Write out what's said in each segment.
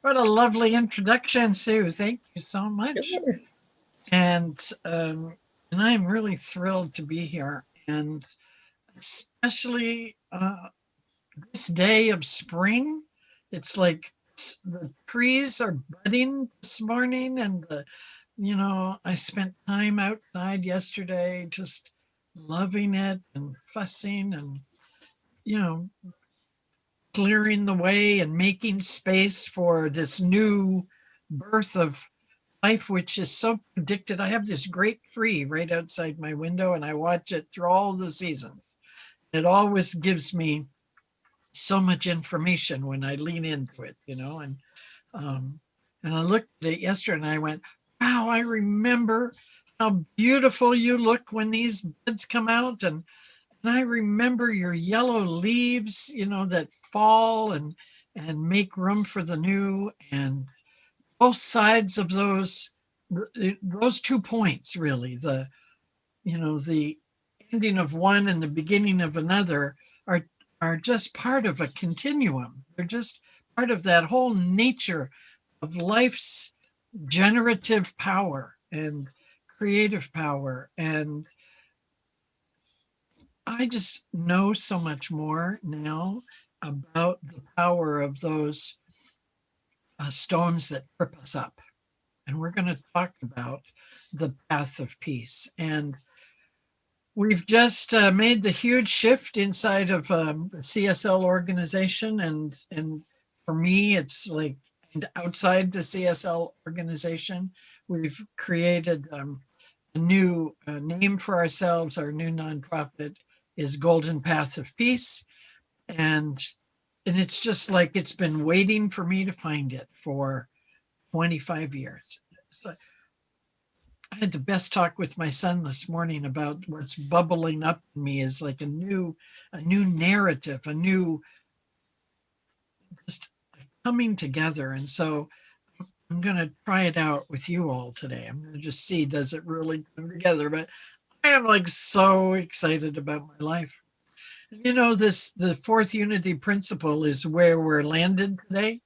What a lovely introduction, Sue. Thank you so much. Sure. And and I'm really thrilled to be here, and especially this day of spring. It's like the trees are budding this morning, and I spent time outside yesterday, just loving it and fussing and you know clearing the way and making space for this new birth of life, which is so predicted. I have this great tree right outside my window, and I watch it through all the seasons. It always gives me so much information when I lean into it, um, and I looked at it yesterday and I went, "Wow, I remember how beautiful you look when these buds come out, and I remember your yellow leaves, that fall and make room for the new, and both sides of those 2 points, really, the ending of one and the beginning of another are are just part of a continuum. They're just part of that whole nature of life's generative power and creative power. And I just know so much more now about the power of those stones that trip us up. And we're going to talk about the path of peace. And we've just made the huge shift inside of the CSL organization, and for me, it's like, and outside the CSL organization, we've created a new name for ourselves. Our new nonprofit is Golden Path of Peace, and it's just like it's been waiting for me to find it for 25 years. I had the best talk with my son this morning about what's bubbling up in me is like a new narrative, a new just coming together. And so I'm going to try it out with you all today. I'm going to just see, does it really come together? But I am like so excited about my life. The fourth unity principle is where we're landed today.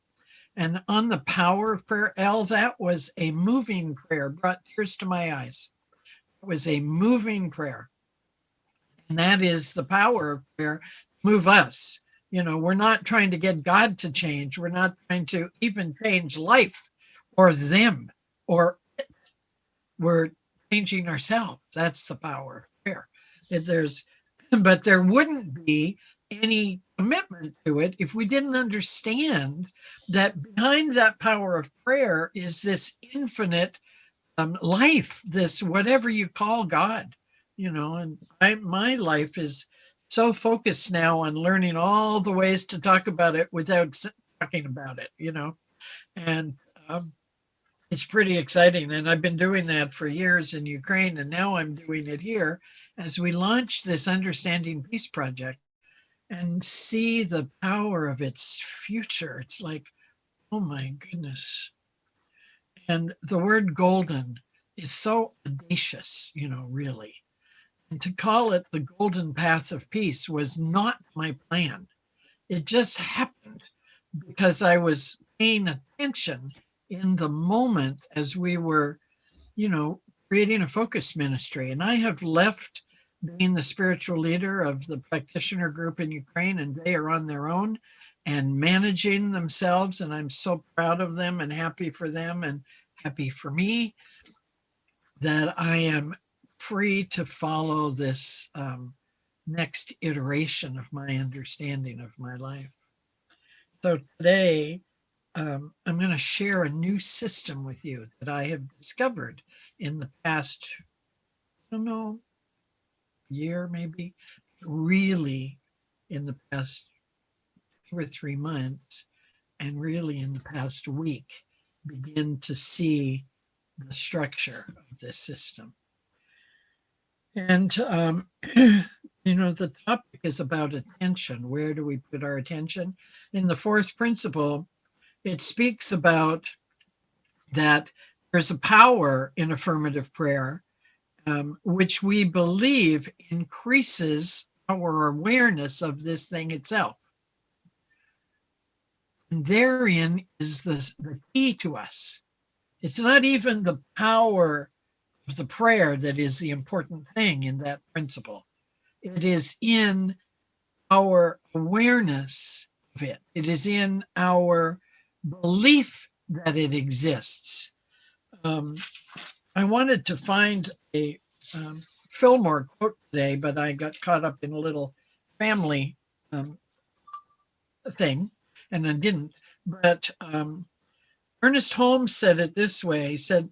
And on the power of prayer, that was a moving prayer, brought tears to my eyes. It was a moving prayer. And that is the power of prayer, move us. We're not trying to get God to change. We're not trying to even change life or them, or we're changing ourselves. That's the power of prayer. But there wouldn't be any commitment to it if we didn't understand that behind that power of prayer is this infinite life, this whatever you call God, and my life is so focused now on learning all the ways to talk about it without talking about it. And it's pretty exciting. And I've been doing that for years in Ukraine, and now I'm doing it here as we launch this Understanding Peace project and see the power of its future. It's like, oh my goodness. And the word golden, it's so audacious, really. And to call it the golden path of peace was not my plan. It just happened because I was paying attention in the moment as we were, creating a focus ministry. And I have left being the spiritual leader of the practitioner group in Ukraine, and they are on their own and managing themselves. And I'm so proud of them and happy for them and happy for me that I am free to follow this next iteration of my understanding of my life. So today, I'm going to share a new system with you that I have discovered in the past, I don't know, year maybe, really in the past 2 or 3 months, and really in the past week, begin to see the structure of this system. And, the topic is about attention. Where do we put our attention? In the fourth principle, it speaks about that there's a power in affirmative prayer, which we believe increases our awareness of this thing itself. And therein is the key to us. It's not even the power of the prayer that is the important thing in that principle. It is in our awareness of it. It is in our belief that it exists. Um, I wanted to find a Fillmore quote today, but I got caught up in a little family um, thing and I didn't. But Ernest Holmes said it this way. He said,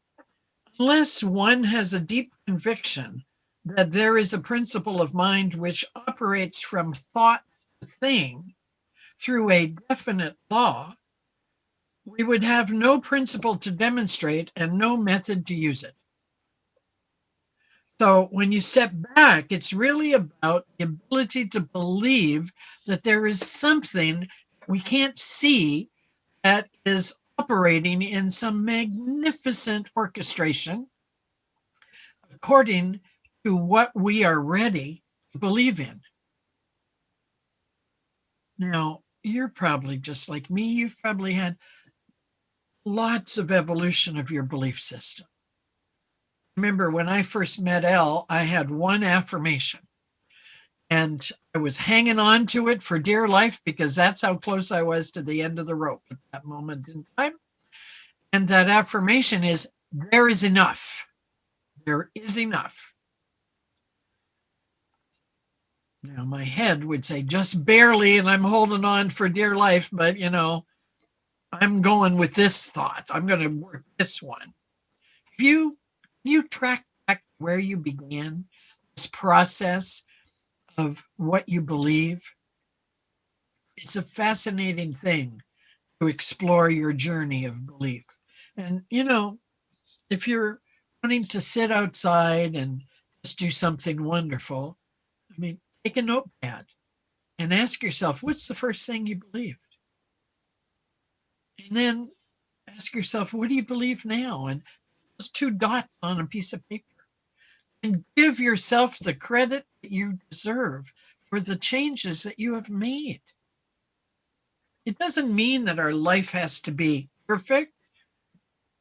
unless one has a deep conviction that there is a principle of mind which operates from thought to thing through a definite law, we would have no principle to demonstrate and no method to use it. So when you step back, it's really about the ability to believe that there is something we can't see that is operating in some magnificent orchestration according to what we are ready to believe in. Now, you're probably just like me. You've probably had lots of evolution of your belief system. Remember, when I first met Elle, I had one affirmation and I was hanging on to it for dear life because that's how close I was to the end of the rope at that moment in time. And that affirmation is, there is enough. There is enough. Now, my head would say, just barely, and I'm holding on for dear life, but I'm going with this thought. I'm going to work this one. If you track back where you began this process of what you believe, it's a fascinating thing to explore your journey of belief. And, if you're wanting to sit outside and just do something wonderful, I mean, take a notepad and ask yourself, what's the first thing you believed? And then ask yourself, what do you believe now? And those two dots on a piece of paper. And give yourself the credit that you deserve for the changes that you have made. It doesn't mean that our life has to be perfect,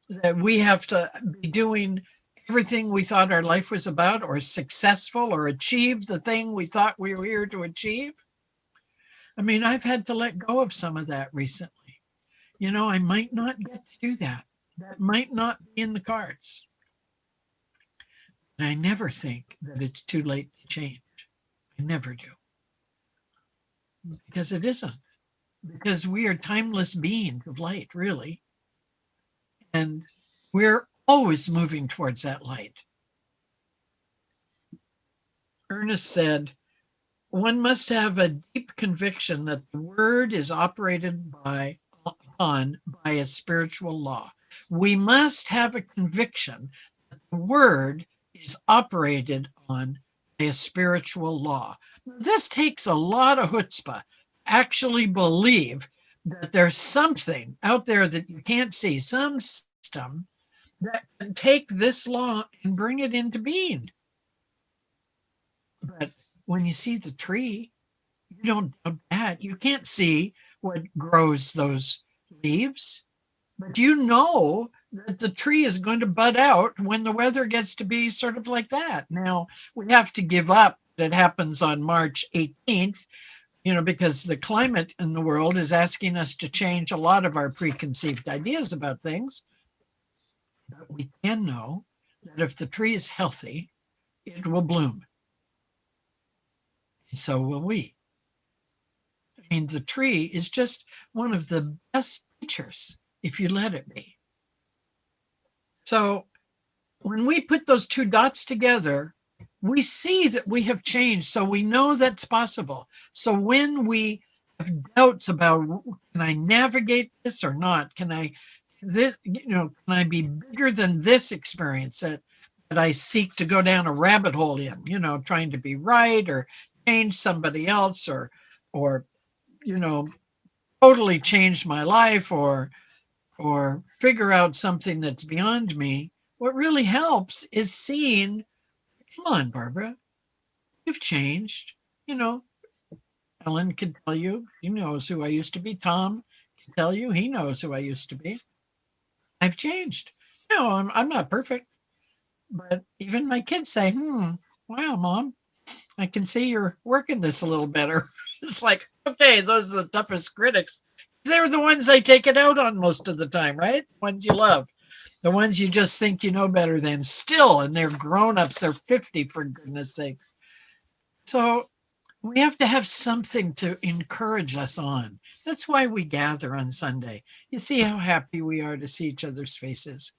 that we have to be doing everything we thought our life was about, or successful, or achieve the thing we thought we were here to achieve. I mean, I've had to let go of some of that recently. I might not get to do that. That might not be in the cards. And I never think that it's too late to change. I never do. Because it isn't. Because we are timeless beings of light, really. And we're always moving towards that light. Ernest said, one must have a deep conviction that the word is operated upon by a spiritual law. We must have a conviction that the word is operated on by a spiritual law. This takes a lot of chutzpah to actually believe that there's something out there that you can't see, some system that can take this law and bring it into being. But when you see the tree, you don't doubt that. You can't see what grows those leaves, but you know that the tree is going to bud out when the weather gets to be sort of like that. Now, we have to give up that it happens on March 18th, because the climate in the world is asking us to change a lot of our preconceived ideas about things. But we can know that if the tree is healthy, it will bloom. And so will we. I mean, the tree is just one of the best teachers if you let it be. So when we put those two dots together, we see that we have changed. So we know that's possible. So when we have doubts about, can I navigate this or not? Can I be bigger than this experience that I seek to go down a rabbit hole in, trying to be right or change somebody else or totally change my life or figure out something that's beyond me. What really helps is seeing, come on, Barbara, you've changed. Ellen can tell you, she knows who I used to be. Tom tell you, he knows who I used to be. I've changed. No, I'm not perfect, but even my kids say, wow, mom, I can see you're working this a little better. It's like, okay, those are the toughest critics. They're the ones I take it out on most of the time, right? The ones you love, the ones you just think you know better than still, and they're grown ups, they're 50 for goodness sake. So we have to have something to encourage us on. That's why we gather on Sunday. You see how happy we are to see each other's faces.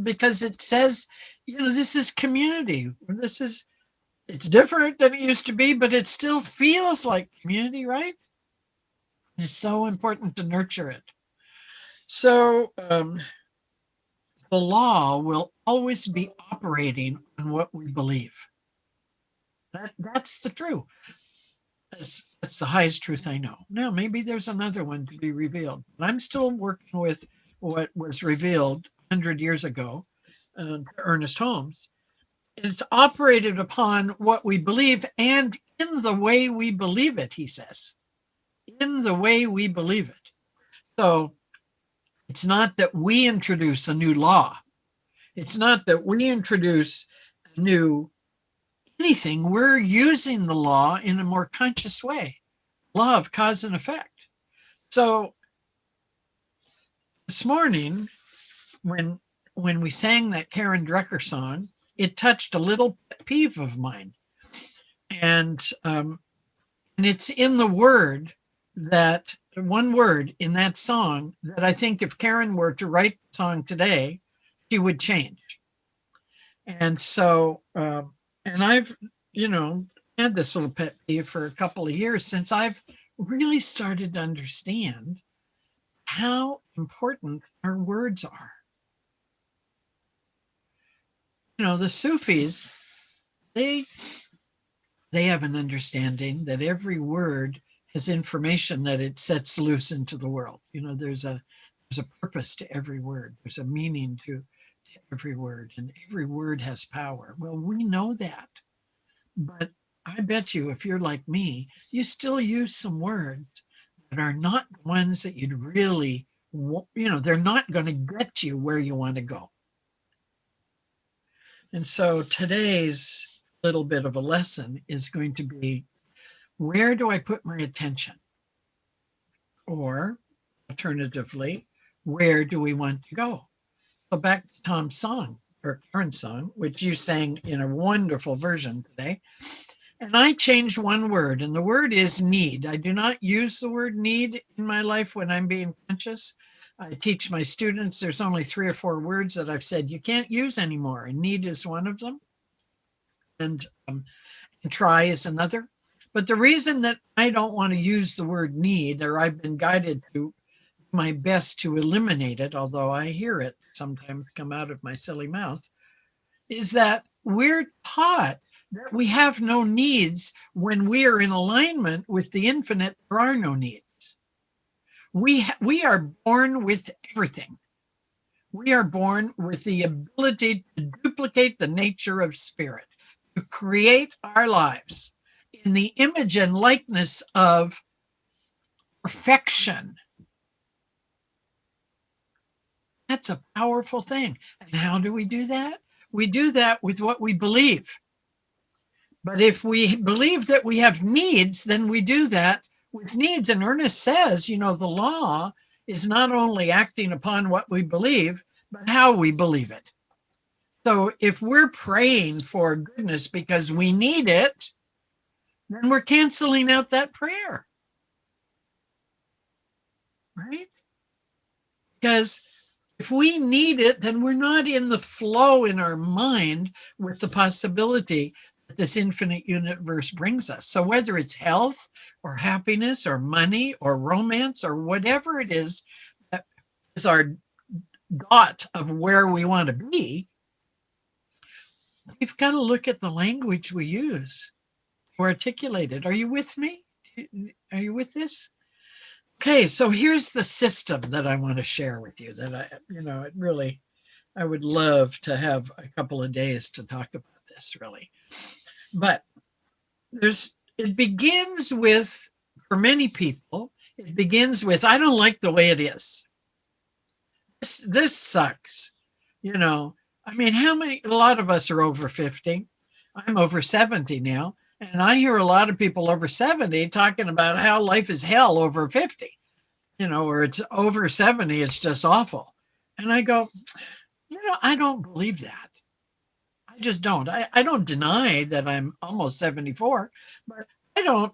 Because it says, this is community. It's different than it used to be, but it still feels like community, right? It's so important to nurture it. So the law will always be operating on what we believe. That's the truth. That's the highest truth I know. Now, maybe there's another one to be revealed, but I'm still working with what was revealed 100 years ago to Ernest Holmes. It's operated upon what we believe and in the way we believe it, he says. In the way we believe it. So it's not that we introduce a new law. It's not that we introduce a new anything. We're using the law in a more conscious way. Law of cause and effect. So this morning, when we sang that Karen Drecker song, it touched a little pet peeve of mine. And it's in the word that one word in that song that I think if Karen were to write the song today, she would change. And so, and I've, had this little pet peeve for a couple of years since I've really started to understand how important our words are. The Sufis, they have an understanding that every word has information that it sets loose into the world. There's a purpose to every word. There's a meaning to every word, and every word has power. Well, we know that, but I bet you if you're like me, you still use some words that are not ones that you'd really, they're not going to get you where you want to go. And so today's little bit of a lesson is going to be, where do I put my attention? Or alternatively, where do we want to go? So back to Tom's song, or Karen's song, which you sang in a wonderful version today. And I changed one word, and the word is need. I do not use the word need in my life when I'm being conscious. I teach my students there's only 3 or 4 words that I've said you can't use anymore, and need is one of them, and try is another. But the reason that I don't want to use the word need, or I've been guided to my best to eliminate it, although I hear it sometimes come out of my silly mouth, is that we're taught that we have no needs when we are in alignment with the infinite. There are no needs. We are born with everything. We are born with the ability to duplicate the nature of spirit, to create our lives in the image and likeness of perfection. That's a powerful thing. And how do we do that? We do that with what we believe. But if we believe that we have needs, then we do that with needs. And Ernest says, the law is not only acting upon what we believe, but how we believe it. So if we're praying for goodness because we need it, then we're canceling out that prayer. Right? Because if we need it, then we're not in the flow in our mind with the possibility that this infinite universe brings us. So whether it's health or happiness or money or romance or whatever it is that is our dot of where we want to be, we've got to look at the language we use to articulate it. Are you with me? Are you with this? Okay, so here's the system that I want to share with you that I would love to have a couple of days to talk about this, really. But it begins with, for many people, It begins with, I don't like the way it is. This sucks. You know, I mean, a lot of us are over 50. I'm over 70 now. And I hear a lot of people over 70 talking about how life is hell over 50, or it's over 70, it's just awful. And I go, I don't believe that. I just don't. I don't deny that I'm almost 74, but I don't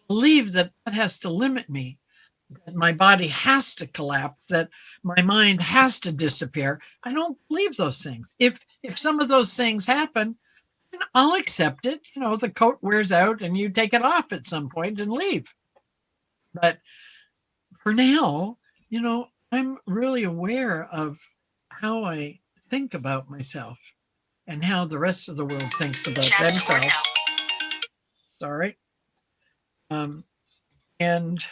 believe that that has to limit me, that my body has to collapse, that my mind has to disappear. I don't believe those things. If some of those things happen, then I'll accept it. The coat wears out and you take it off at some point and leave. But for now, I'm really aware of how I think about myself and how the rest of the world thinks about themselves. Sorry. And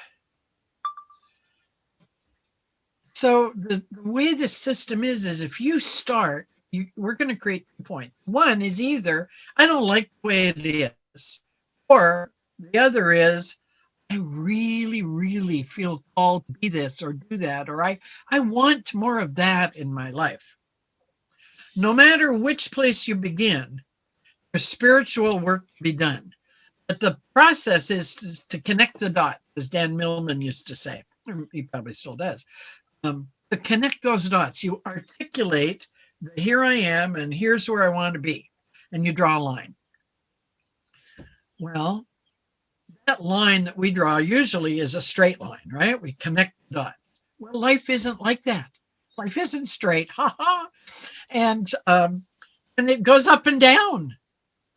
so the way this system is if you start, we're going to create 2 points. One is either, I don't like the way it is, or the other is, I really, really feel called to be this or do that, or I want more of that in my life. No matter which place you begin, there's spiritual work to be done. But the process is to connect the dots, as Dan Millman used to say. He probably still does. To connect those dots, you articulate, here I am, and here's where I want to be. And you draw a line. Well, that line that we draw usually is a straight line, right? We connect the dots. Well, life isn't like that. Life isn't straight, and it goes up and down.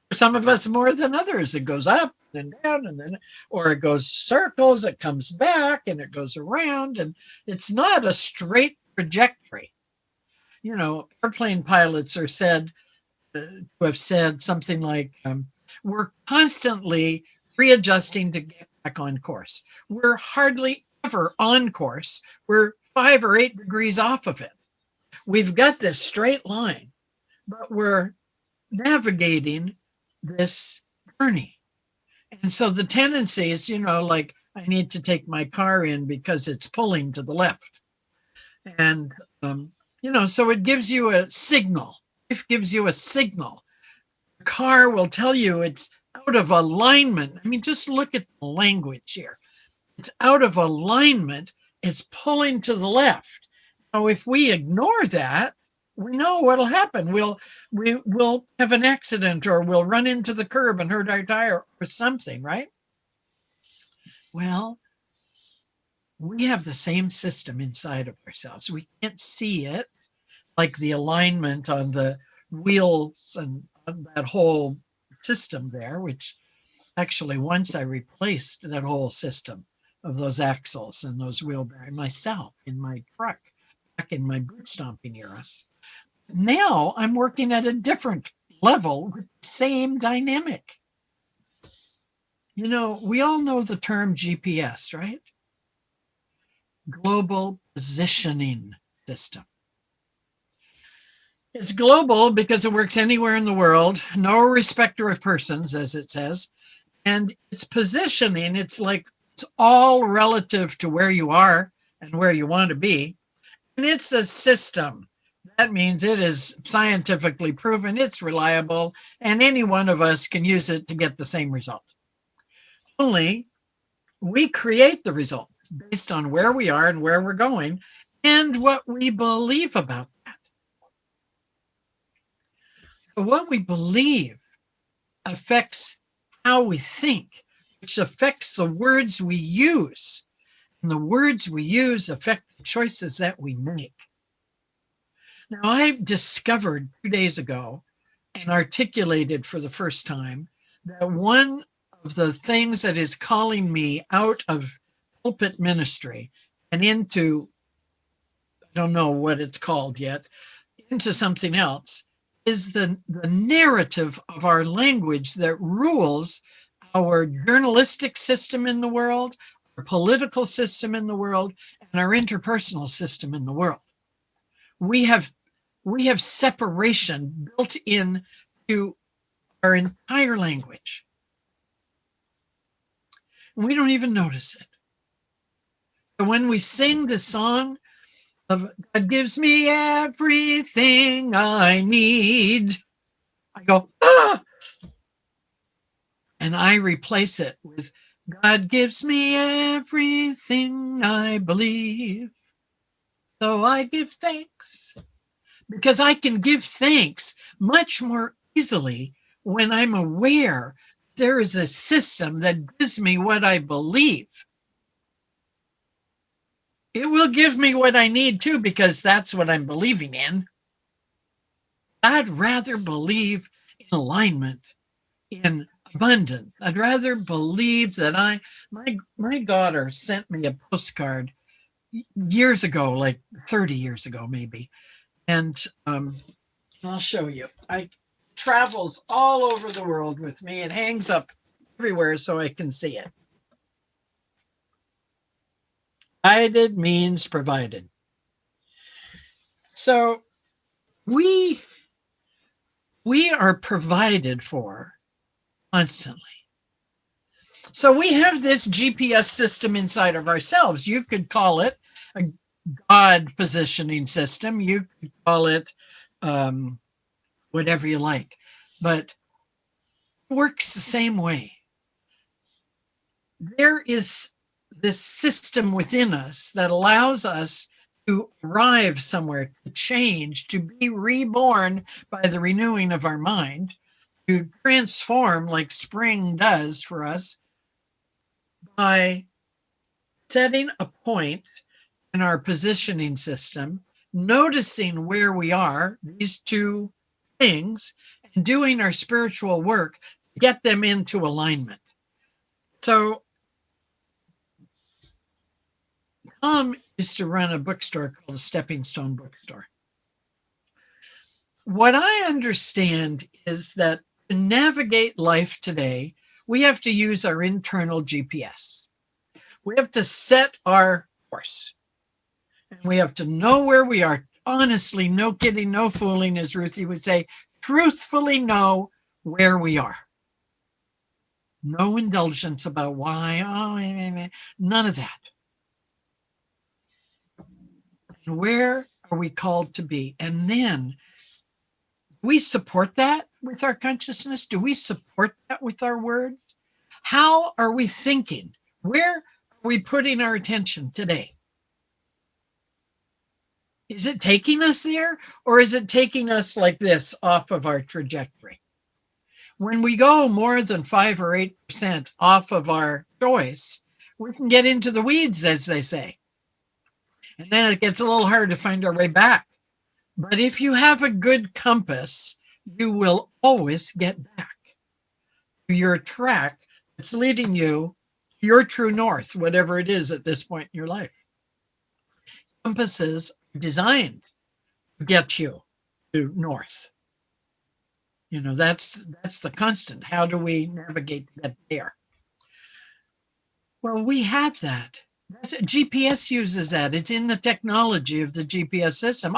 For some of us more than others, it goes up and down, and then, or it goes circles, it comes back, and it goes around, and it's not a straight trajectory. Airplane pilots are said to have said something like, we're constantly readjusting to get back on course. We're hardly ever on course. We're 5 or 8 degrees off of it. We've got this straight line, but we're navigating this journey. And so the tendency is, like, I need to take my car in because it's pulling to the left. And, so it gives you a signal. It gives you a signal. The car will tell you it's out of alignment. I mean, just look at the language here. It's out of alignment. It's pulling to the left. Now, if we ignore that, we know what'll happen. We'll have an accident, or we'll run into the curb and hurt our tire or something, right? Well, we have the same system inside of ourselves. We can't see it, like the alignment on the wheels and that whole system there, which actually once I replaced that whole system of those axles and those wheel bearings myself in my truck back in my boot stomping era. Now I'm working at a different level with the same dynamic. We all know the term GPS, right? Global Positioning System. It's global because it works anywhere in the world, no respecter of persons, as it says. And it's positioning, it's all relative to where you are and where you want to be. And it's a system. That means it is scientifically proven, it's reliable, and any one of us can use it to get the same result. Only we create the result based on where we are and where we're going and what we believe about that. What we believe affects how we think, which affects the words we use. And the words we use affect the choices that we make. Now, I've discovered 2 days ago and articulated for the first time that one of the things that is calling me out of pulpit ministry and into, I don't know what it's called yet, into something else, is the narrative of our language that rules our journalistic system in the world, our political system in the world, and our interpersonal system in the world. We have separation built into our entire language. We don't even notice it. So when we sing the song of God gives me everything I need, I go, ah, and I replace it with God gives me everything I believe. So I give thanks, because I can give thanks much more easily when I'm aware there is a system that gives me what I believe. It will give me what I need too, because that's what I'm believing in. I'd rather believe in alignment, in abundance. I'd rather believe that my daughter sent me a postcard years ago, like 30 years ago, maybe. And I'll show you. I travels all over the world with me. It hangs up everywhere so I can see it. Guided means provided. So we are provided for constantly. So we have this GPS system inside of ourselves. You could call it a God positioning system. You could call it whatever you like, but it works the same way. There is this system within us that allows us to arrive somewhere, to change, to be reborn by the renewing of our mind, to transform like spring does for us by setting a point in our positioning system, noticing where we are, these two things, and doing our spiritual work to get them into alignment. So Tom used to run a bookstore called the Stepping Stone Bookstore. What I understand is that to navigate life today, we have to use our internal GPS. We have to set our course. And we have to know where we are. Honestly, no kidding, no fooling, as Ruthie would say, truthfully know where we are. No indulgence about why, none of that. And where are we called to be? And then we support that with our consciousness? Do we support that with our words? How are we thinking? Where are we putting our attention today? Is it taking us there, or is it taking us like this off of our trajectory? When we go more than 5 or 8% off of our choice, we can get into the weeds, as they say. And then it gets a little hard to find our way back. But if you have a good compass, you will always get back to your track that's leading you to your true north, whatever it is at this point in your life. Compasses are designed to get you to north. You know, that's the constant. How do we navigate that there? Well, we have that. GPS uses that. It's in the technology of the GPS system.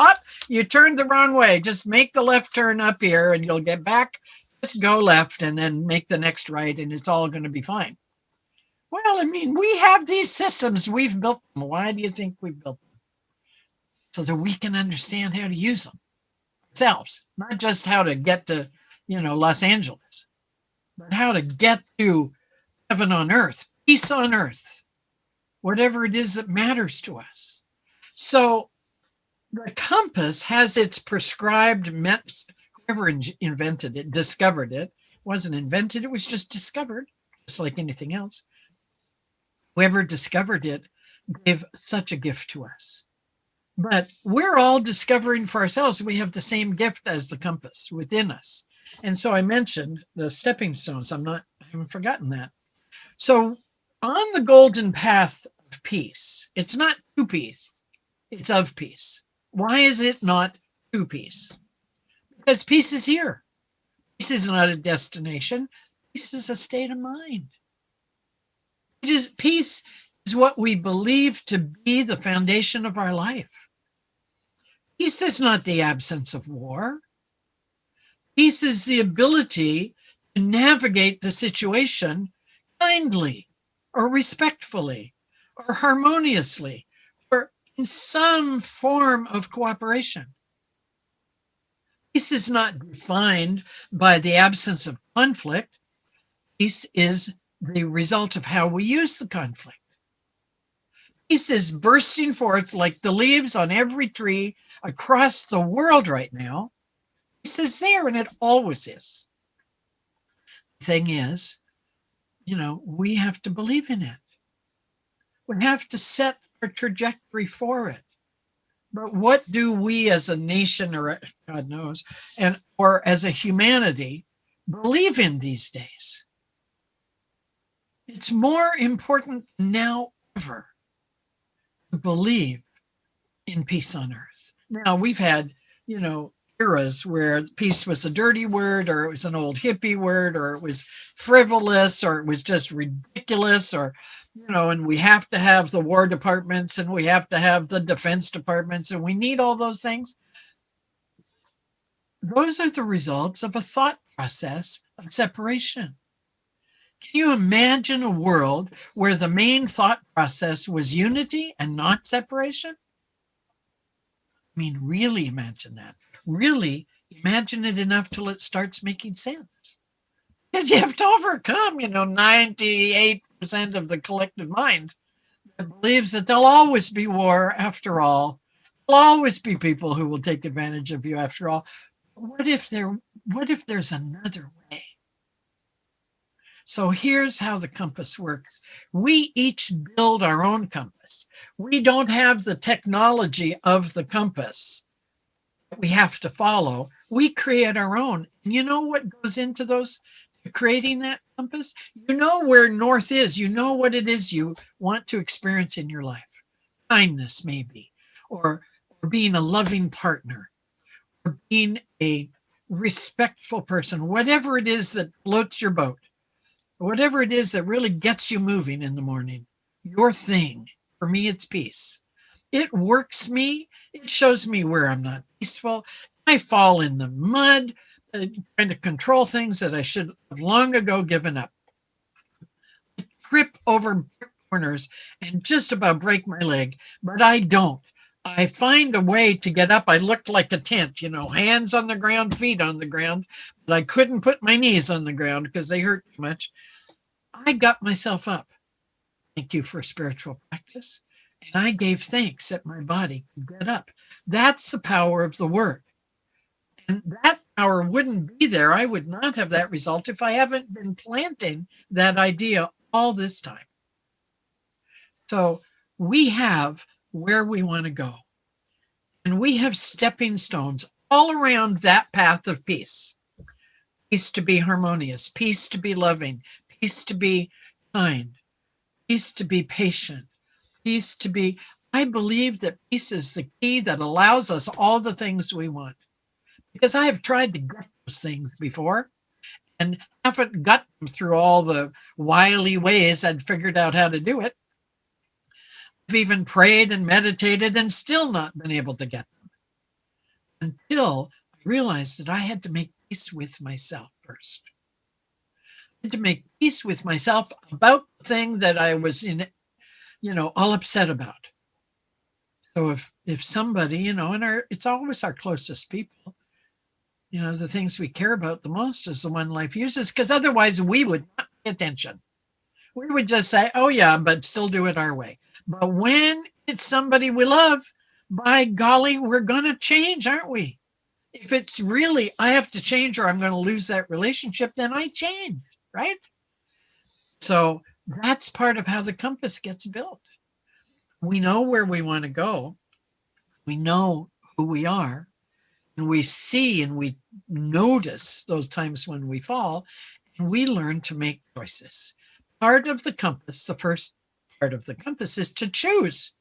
You turned the wrong way. Just make the left turn up here and you'll get back. Just go left and then make the next right and it's all going to be fine. Well, I mean, we have these systems. We've built them. Why do you think we've built them? So that we can understand how to use them ourselves, not just how to get to, Los Angeles, but how to get to heaven on earth, peace on earth, whatever it is that matters to us. So the compass has its prescribed methods. Whoever invented it, discovered it. It wasn't invented, it was just discovered, just like anything else. Whoever discovered it gave such a gift to us. But we're all discovering for ourselves. We have the same gift as the compass within us. And so I mentioned the stepping stones. I haven't forgotten that. So on the golden path of peace, it's not to peace, it's of peace. Why is it not to peace? Because peace is here. Peace is not a destination. Peace is a state of mind. Peace is what we believe to be the foundation of our life. Peace is not the absence of war. Peace is the ability to navigate the situation kindly or respectfully or harmoniously or in some form of cooperation. Peace is not defined by the absence of conflict. Peace is the result of how we use the conflict. Peace is bursting forth like the leaves on every tree across the world right now. Peace is there, and it always is. The thing is, we have to believe in it. We have to set our trajectory for it. But what do we as a nation, or God knows, or as a humanity believe in these days? It's more important now ever to believe in peace on earth. Now, we've had, eras where peace was a dirty word, or it was an old hippie word, or it was frivolous, or it was just ridiculous, or, and we have to have the war departments and we have to have the defense departments and we need all those things. Those are the results of a thought process of separation. Can you imagine a world where the main thought process was unity and not separation? I mean, really imagine that. Really imagine it enough till it starts making sense. Because you have to overcome, 98% of the collective mind that believes that there'll always be war after all. There'll always be people who will take advantage of you after all. What if there's another way? So here's how the compass works. We each build our own compass. We don't have the technology of the compass that we have to follow. We create our own. And you know what goes into creating that compass? You know where north is. You know what it is you want to experience in your life. Kindness, maybe, or being a loving partner, or being a respectful person, whatever it is that floats your boat. Whatever it is that really gets you moving in the morning, your thing. For me, it's peace. It works me. It shows me where I'm not peaceful. I fall in the mud, trying to control things that I should have long ago given up. I trip over corners and just about break my leg, but I don't. I find a way to get up. I looked like a tent, hands on the ground, feet on the ground, but I couldn't put my knees on the ground because they hurt too much. I got myself up. Thank you for spiritual practice. And I gave thanks that my body could get up. That's the power of the word. And that power wouldn't be there. I would not have that result if I haven't been planting that idea all this time. So we have where we want to go. And we have stepping stones all around that path of peace. Peace to be harmonious, peace to be loving, peace to be kind, peace to be patient, peace to be, I believe that peace is the key that allows us all the things we want. Because I have tried to get those things before and haven't got them through all the wily ways I'd figured out how to do it. I've even prayed and meditated and still not been able to get them until I realized that I had to make peace with myself first. I had to make peace with myself about the thing that I was all upset about. So if somebody, and it's always our closest people, the things we care about the most is the one life uses, because otherwise we would not pay attention. We would just say, oh yeah, but still do it our way. But when it's somebody we love, by golly, we're going to change, aren't we? If it's really, I have to change or I'm going to lose that relationship, then I change, right? So that's part of how the compass gets built. We know where we want to go. We know who we are. And we see and we notice those times when we fall, and we learn to make choices. Part of the compass, the first part of the compass, is to choose.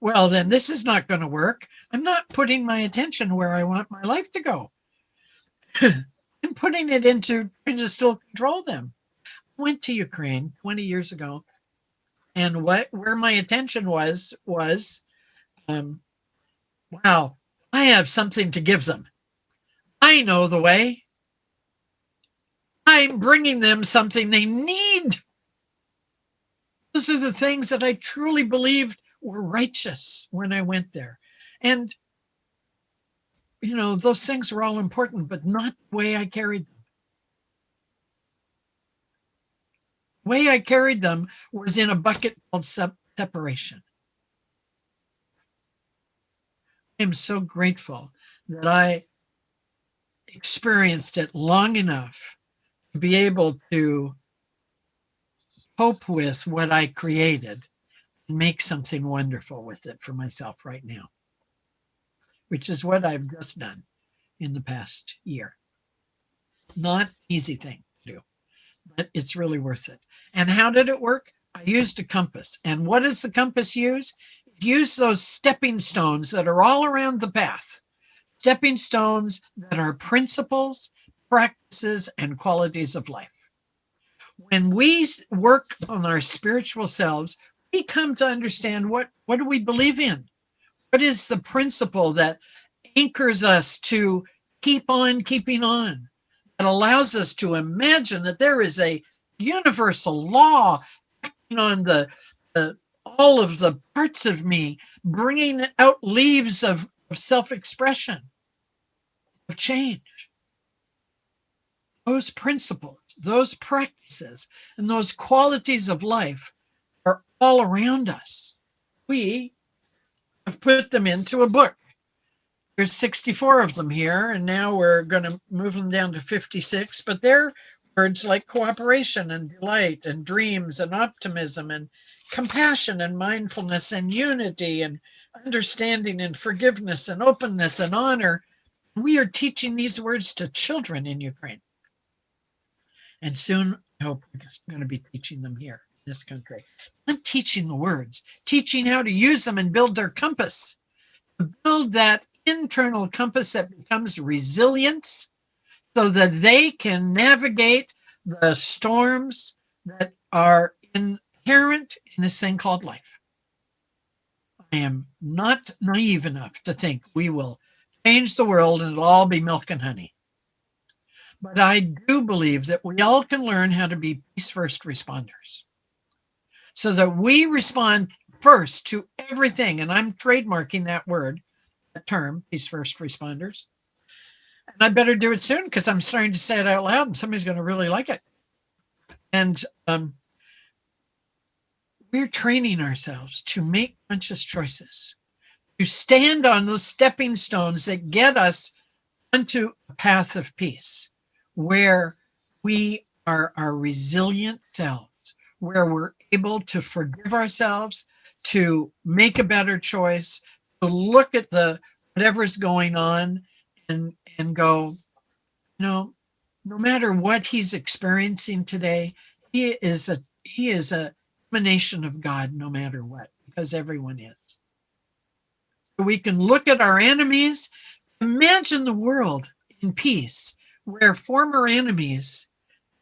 Well, then this is not going to work. I'm not putting my attention where I want my life to go. I'm putting it into trying to still control them. I went to Ukraine 20 years ago, and where my attention was, wow, I have something to give them. I know the way. I'm bringing them something they need. Those are the things that I truly believed were righteous when I went there. And, those things were all important, but not the way I carried them. The way I carried them was in a bucket called separation. I'm so grateful that I experienced it long enough to be able to cope with what I created and make something wonderful with it for myself right now, which is what I've just done in the past year. Not an easy thing to do, but it's really worth it. And how did it work? I used a compass. And what does the compass use? It used those stepping stones that are all around the path. Stepping stones that are principles, practices, and qualities of life. When we work on our spiritual selves, we come to understand what do we believe in? What is the principle that anchors us to keep on keeping on? That allows us to imagine that there is a universal law acting on all of the parts of me, bringing out leaves of self-expression, of change. Those principles, those practices, and those qualities of life are all around us. We have put them into a book. There's 64 of them here, and now we're going to move them down to 56, but they're words like cooperation and delight and dreams and optimism and compassion and mindfulness and unity and understanding and forgiveness and openness and honor. We are teaching these words to children in Ukraine. And soon, I hope we're going to be teaching them here in this country. Not teaching the words, teaching how to use them and build their compass, to build that internal compass that becomes resilience so that they can navigate the storms that are inherent in this thing called life. I am not naive enough to think we will change the world and it'll all be milk and honey. But I do believe that we all can learn how to be peace first responders so that we respond first to everything. And I'm trademarking that word, that term, peace first responders. And I better do it soon because I'm starting to say it out loud and somebody's going to really like it. And we're training ourselves to make conscious choices, to stand on those stepping stones that get us onto a path of peace, where we are our resilient selves, where we're able to forgive ourselves, to make a better choice, to look at whatever's going on and go, no matter what he's experiencing today, he is a emanation of God no matter what, because everyone is. We can look at our enemies, imagine the world in peace, where former enemies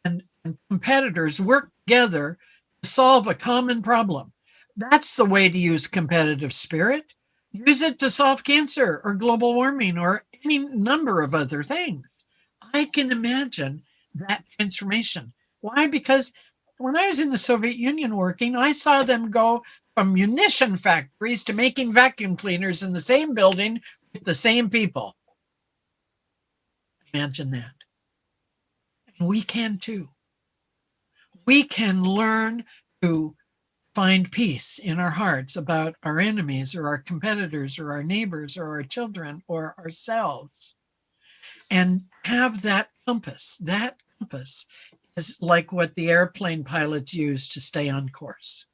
and competitors work together to solve a common problem. That's the way to use competitive spirit. Use it to solve cancer or global warming or any number of other things. I can imagine that transformation. Why? Because when I was in the Soviet Union working, I saw them go from munition factories to making vacuum cleaners in the same building with the same people. Imagine that. And we can too. We can learn to find peace in our hearts about our enemies or our competitors or our neighbors or our children or ourselves and have that compass. That compass is like what the airplane pilots use to stay on course.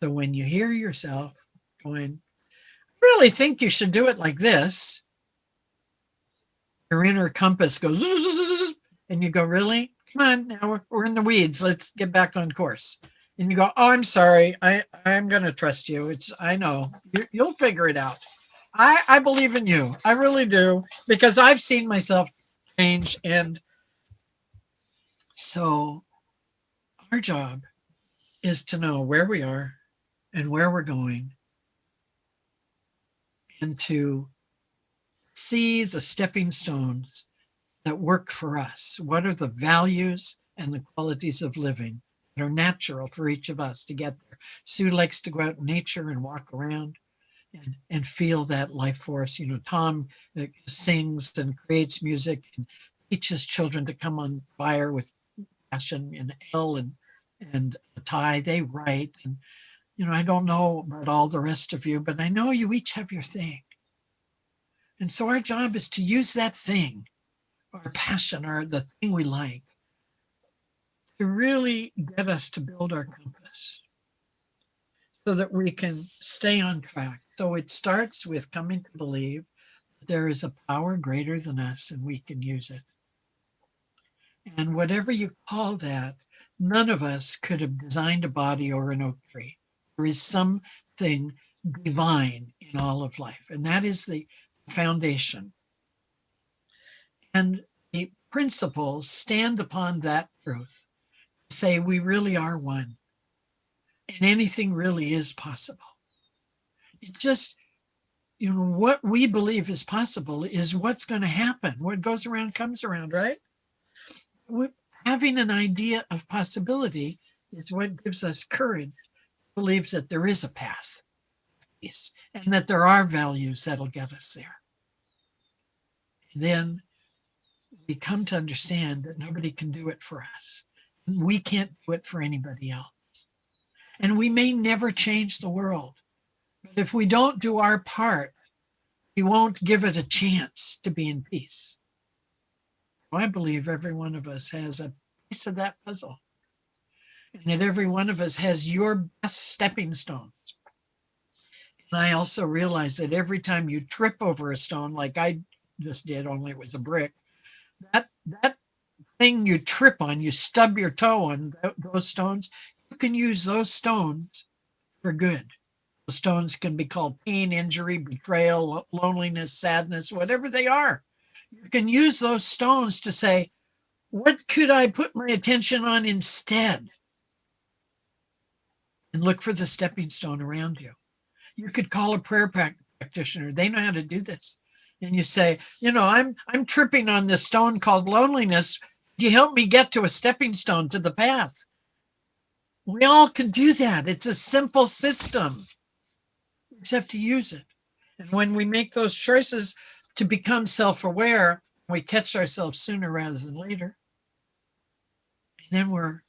So when you hear yourself going, I really think you should do it like this, your inner compass goes, and you go, really? Come on, now we're in the weeds. Let's get back on course. And you go, oh, I'm sorry. I'm going to trust you. I know. You'll figure it out. I believe in you. I really do, because I've seen myself change. And so our job is to know where we are and where we're going and to see the stepping stones that work for us. What are the values and the qualities of living that are natural for each of us to get there. Sue likes to go out in nature and walk around and feel that life force. Tom sings and creates music and teaches children to come on fire with passion. And Elle and Ty, they write. And I don't know about all the rest of you, but I know you each have your thing. And so our job is to use that thing, our passion, or the thing we like, to really get us to build our compass so that we can stay on track. So it starts with coming to believe that there is a power greater than us and we can use it. And whatever you call that, none of us could have designed a body or an oak tree. There is something divine in all of life, and that is the foundation. And the principles stand upon that truth, say we really are one, and anything really is possible. It just, what we believe is possible is what's going to happen. What goes around comes around, right? Having an idea of possibility is what gives us courage, believes that there is a path, and that there are values that'll get us there. And then we come to understand that nobody can do it for us. We can't do it for anybody else. And we may never change the world, but if we don't do our part, we won't give it a chance to be in peace. I believe every one of us has a piece of that puzzle, and that every one of us has your best stepping stones. And I also realize that every time you trip over a stone, like I just did, only it was a brick, that thing you trip on, you stub your toe on those stones, you can use those stones for good. The stones can be called pain, injury, betrayal, loneliness, sadness, whatever they are. You can use those stones to say, what could I put my attention on instead? And look for the stepping stone around you. You could call a prayer practitioner. They know how to do this. And you say, I'm tripping on this stone called loneliness. Do you help me get to a stepping stone to the path? We all can do that. It's a simple system. We just have to use it. And when we make those choices to become self-aware, we catch ourselves sooner rather than later. And then we're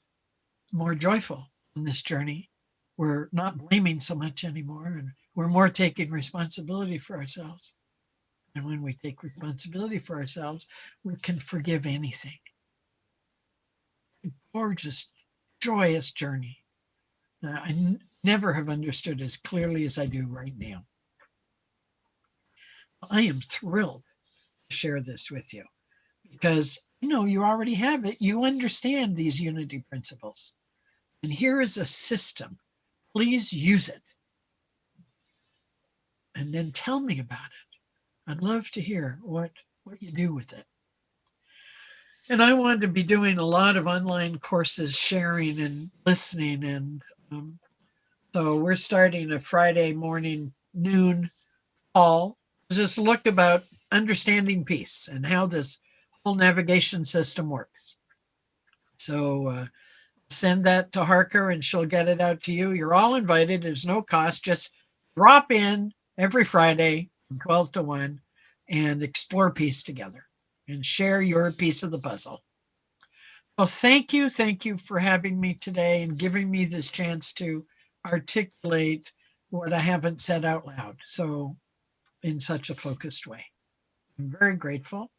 more joyful in this journey. We're not blaming so much anymore, and we're more taking responsibility for ourselves. And when we take responsibility for ourselves, we can forgive anything. A gorgeous, joyous journey. I never have understood as clearly as I do right now. I am thrilled to share this with you because you already have it. You understand these unity principles. And here is a system. Please use it. And then tell me about it. I'd love to hear what you do with it. And I wanted to be doing a lot of online courses, sharing and listening. And so we're starting a Friday morning noon call. Just look about understanding peace and how this whole navigation system works. So send that to Harker and she'll get it out to you. You're all invited. There's no cost. Just drop in every Friday from 12 to 1 and explore peace together and share your piece of the puzzle. Well, thank you for having me today and giving me this chance to articulate what I haven't said out loud. So in such a focused way. I'm very grateful.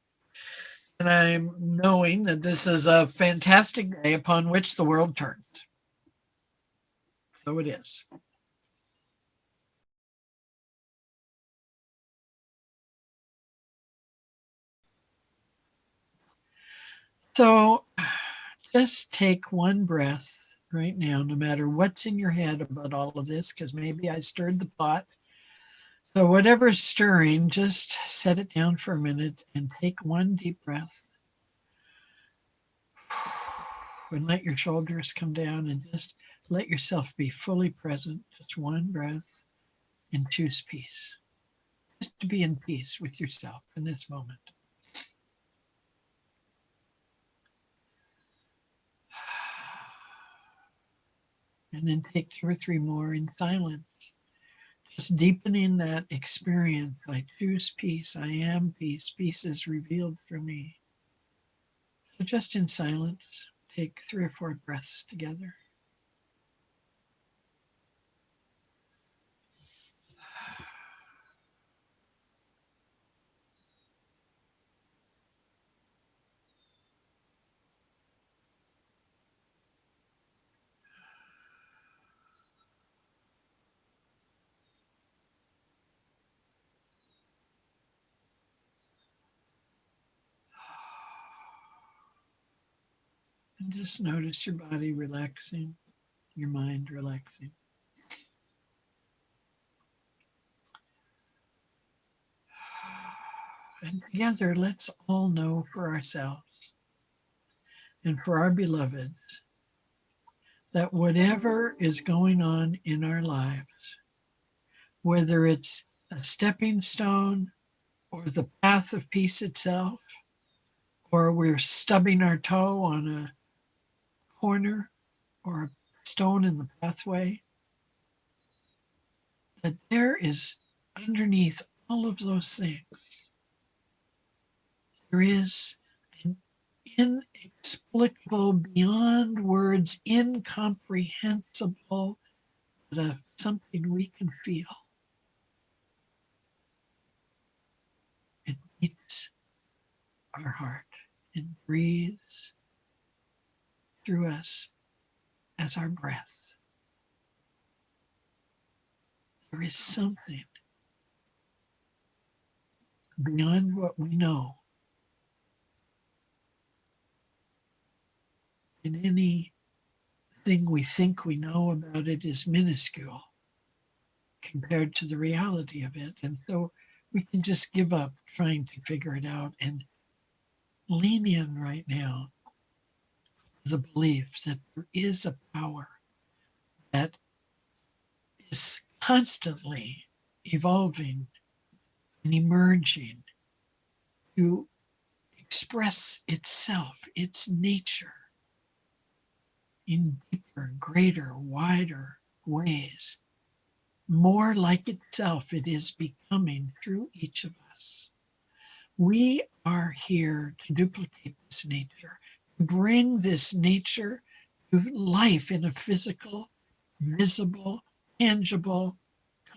And I'm knowing that this is a fantastic day upon which the world turns. So it is. So just take one breath right now, no matter what's in your head about all of this, because maybe I stirred the pot. So whatever's stirring, just set it down for a minute and take one deep breath. And let your shoulders come down and just let yourself be fully present. Just one breath and choose peace. Just to be in peace with yourself in this moment. And then take 2 or 3 more in silence, just deepening that experience. I choose peace. I am peace. Peace is revealed for me. So just in silence, take 3 or 4 breaths together. And just notice your body relaxing, your mind relaxing. And together, let's all know for ourselves and for our beloveds that whatever is going on in our lives, whether it's a stepping stone or the path of peace itself, or we're stubbing our toe on a corner or a stone in the pathway, that there is underneath all of those things, there is an inexplicable, beyond words, incomprehensible, but something we can feel. It beats our heart. It breathes through us as our breath. There is something beyond what we know, and anything we think we know about it is minuscule compared to the reality of it. And so we can just give up trying to figure it out and lean in right now the belief that there is a power that is constantly evolving and emerging to express itself, its nature, in deeper, greater, wider ways. More like itself, it is becoming through each of us. We are here to duplicate this nature, to bring this nature to life in a physical, visible, tangible,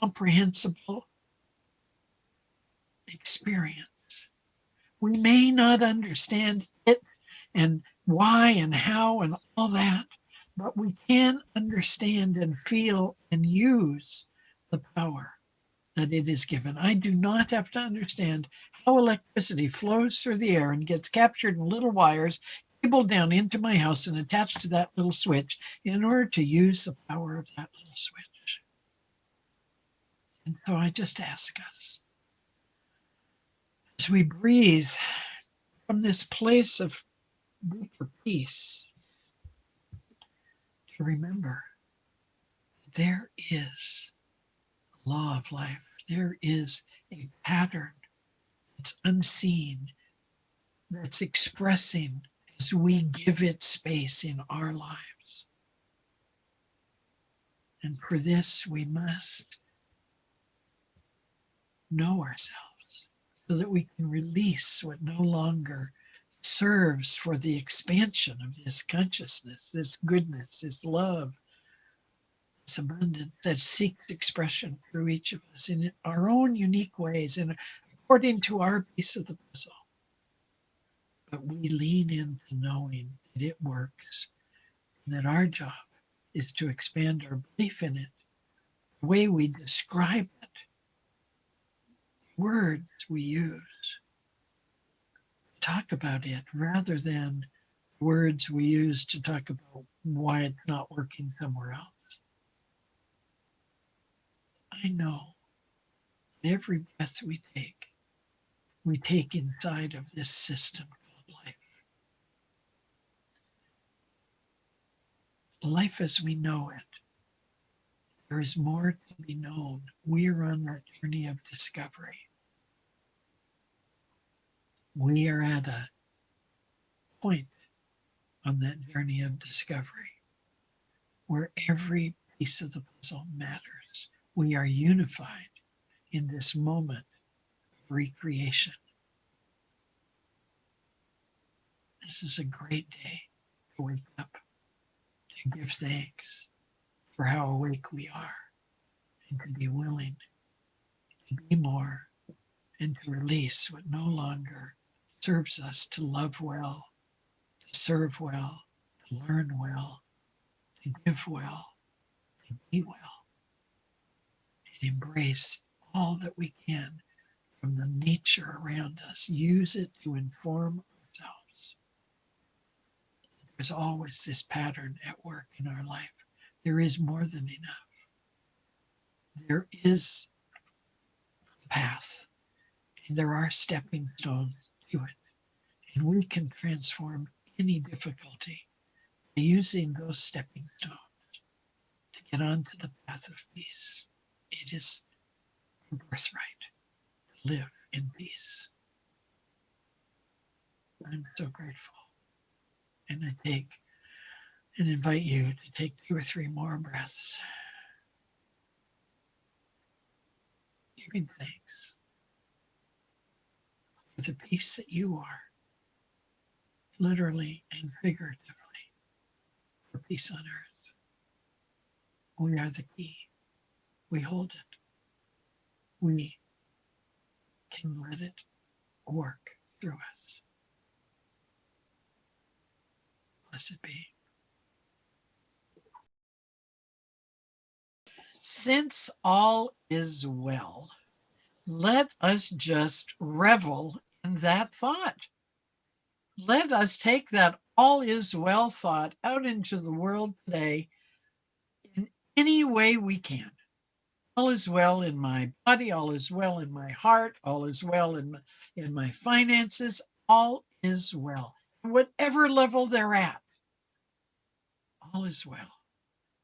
comprehensible experience. We may not understand it and why and how and all that, but we can understand and feel and use the power that it is given. I do not have to understand how electricity flows through the air and gets captured in little wires, cabled down into my house and attached to that little switch in order to use the power of that little switch. And so I just ask us, as we breathe from this place of deeper peace, to remember there is a law of life. There is a pattern that's unseen, that's expressing as we give it space in our lives. And for this, we must know ourselves so that we can release what no longer serves for the expansion of this consciousness, this goodness, this love, this abundance that seeks expression through each of us in our own unique ways and according to our piece of the puzzle. But we lean into knowing that it works and that our job is to expand our belief in it, the way we describe it, words we use, talk about it rather than words we use to talk about why it's not working somewhere else. I know that every breath we take inside of this system called life. Life as we know it. There is more to be known. We are on that journey of discovery. We are at a point on that journey of discovery where every piece of the puzzle matters. We are unified in this moment of recreation. This is a great day to wake up, to give thanks for how awake we are, and to be willing to be more and to release what no longer serves us, to love well, to serve well, to learn well, to give well, to be well, and embrace all that we can from the nature around us. Use it to inform ourselves. There's always this pattern at work in our life. There is more than enough. There is a path, and there are stepping stones to it. And we can transform any difficulty by using those stepping stones to get onto the path of peace. It is a birthright to live in peace. I'm so grateful. And I take and invite you to take 2 or 3 more breaths, giving thanks for the peace that you are, literally and figuratively, for peace on earth. We are the key. We hold it. We can let it work through us. Blessed be. Since all is well, let us just revel in that thought. Let us take that all is well thought out into the world today in any way we can. All is well in my body, all is well in my heart, all is well in my finances, all is well. Whatever level they're at, all is well.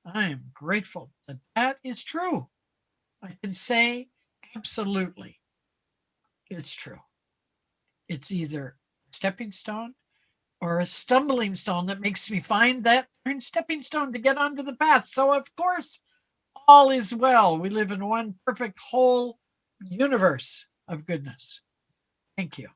I am grateful that that is true. I can say absolutely it's true. It's either a stepping stone or a stumbling stone that makes me find that stepping stone to get onto the path. So, of course, all is well. We live in one perfect whole universe of goodness. Thank you.